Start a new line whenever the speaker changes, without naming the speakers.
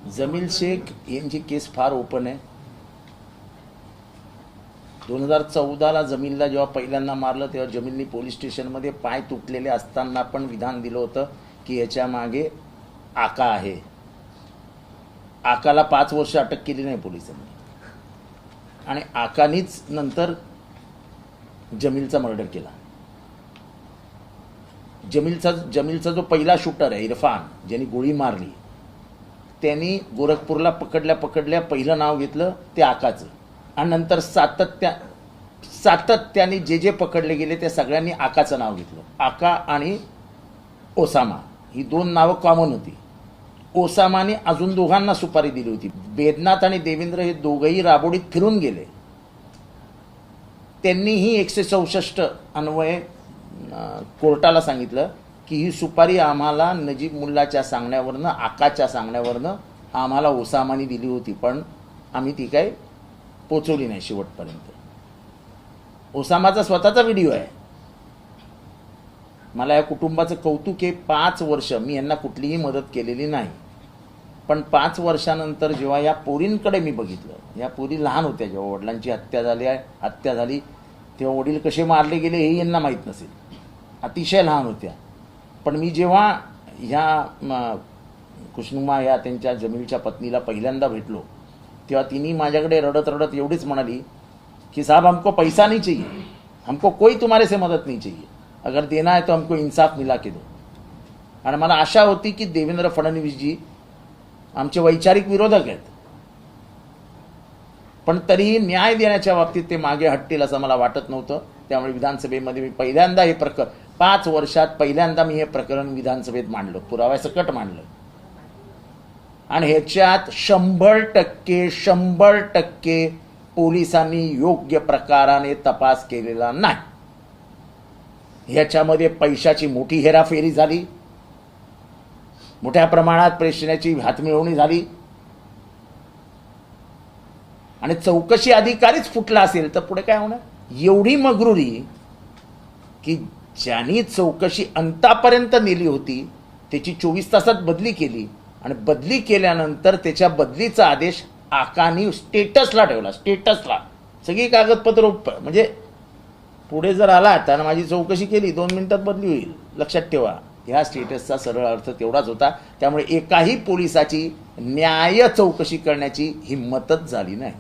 जमील शेख यांची केस फार ओपन आहे. 2014ला जमीलला जेव्हा पहिल्यांदा मारलं तेव्हा जमीलनी पोलीस स्टेशनमध्ये पाय तुटलेले असताना पण विधान दिलं होतं की याच्या मागे आका आहे. आकाला 5 वर्ष अटक केली नाही पोलिसांनी आणि आकानीच नंतर जमीलचा मर्डर केला. जमीलचा जो पहिला शूटर आहे इरफान, ज्यांनी गोळी मारली, त्यांनी गोरखपूरला पकडल्या पहिलं नाव घेतलं ते आकाचं आणि नंतर सातत्याने जे पकडले गेले त्या सगळ्यांनी आकाचं नाव घेतलं. आका आणि ओसामा ही 2 नावं कॉमन होती. ओसामाने अजून दोघांना सुपारी दिली होती. बेदनाथ आणि देवेंद्र हे दोघंही राबोडीत फिरून गेले. त्यांनीही 164 अन्वये कोर्टाला सांगितलं की ही सुपारी आम्हाला नजीब मुल्लाच्या सांगण्यावरनं, आकाच्या सांगण्यावरनं आम्हाला ओसामाने दिली होती, पण आम्ही ती काय पोचवली नाही शेवटपर्यंत. ओसामाचा स्वतःचा व्हिडिओ आहे. मला या कुटुंबाचं कौतुक आहे. 5 वर्ष मी यांना कुठलीही मदत केलेली नाही, पण 5 वर्षानंतर जेव्हा या पोरींकडे मी बघितलं, या पोरी लहान होत्या जेव्हा वडिलांची हत्या झाली तेव्हा वडील कसे मारले गेले हे यांना माहीत नसेल, अतिशय लहान होत्या. पण मी जेव्हा ह्या खुशनुमा या त्यांच्या जमीलच्या पत्नीला पहिल्यांदा भेटलो तेव्हा तिने माझ्याकडे रडत रडत एवढीच म्हणाली कि साहब हमको पैसा नहीं चाहिए, हमको कोई तुम्हारे से मदद नहीं चाहिए, अगर देना है तो हमको इंसाफ मिला के दो. आणि मला आशा होती की देवेंद्र फडणवीसजी आमचे वैचारिक विरोधक आहेत, पण तरीही न्याय देण्याच्या बाबतीत ते मागे हटतील असं मला वाटत नव्हतं. त्यामुळे विधानसभेमध्ये मी पहिल्यांदा हे प्रकरण 5 वर्षात पहिल्यांदा मी हे प्रकरण विधानसभेत मांडलं, पुराव्यासकट मांडलं. आणि ह्याच्यात 100% पोलिसांनी योग्य प्रकाराने तपास केलेला नाही. ह्याच्यामध्ये पैशाची मोठी हेराफेरी झाली, मोठ्या प्रमाणात पैशाची हातमिळवणी झाली आणि चौकशी अधिकारीच फुटला असेल तर पुढे काय होणार. एवढी मगरुरी की ज्यांनी चौकशी अंतापर्यंत नेली होती त्याची 24 तासात बदली केली आणि बदली केल्यानंतर त्याच्या बदलीचा आदेश आकानी स्टेटसला ठेवला. स्टेटसला सगळी कागदपत्र म्हणजे पुढे जर आला तर माझी चौकशी केली 2 मिनिटात बदली होईल. लक्षात ठेवा, ह्या स्टेटसचा सरळ अर्थ तेवढाच होता. त्यामुळे एकाही पोलिसाची न्याय चौकशी करण्याची हिंमतच झाली नाही.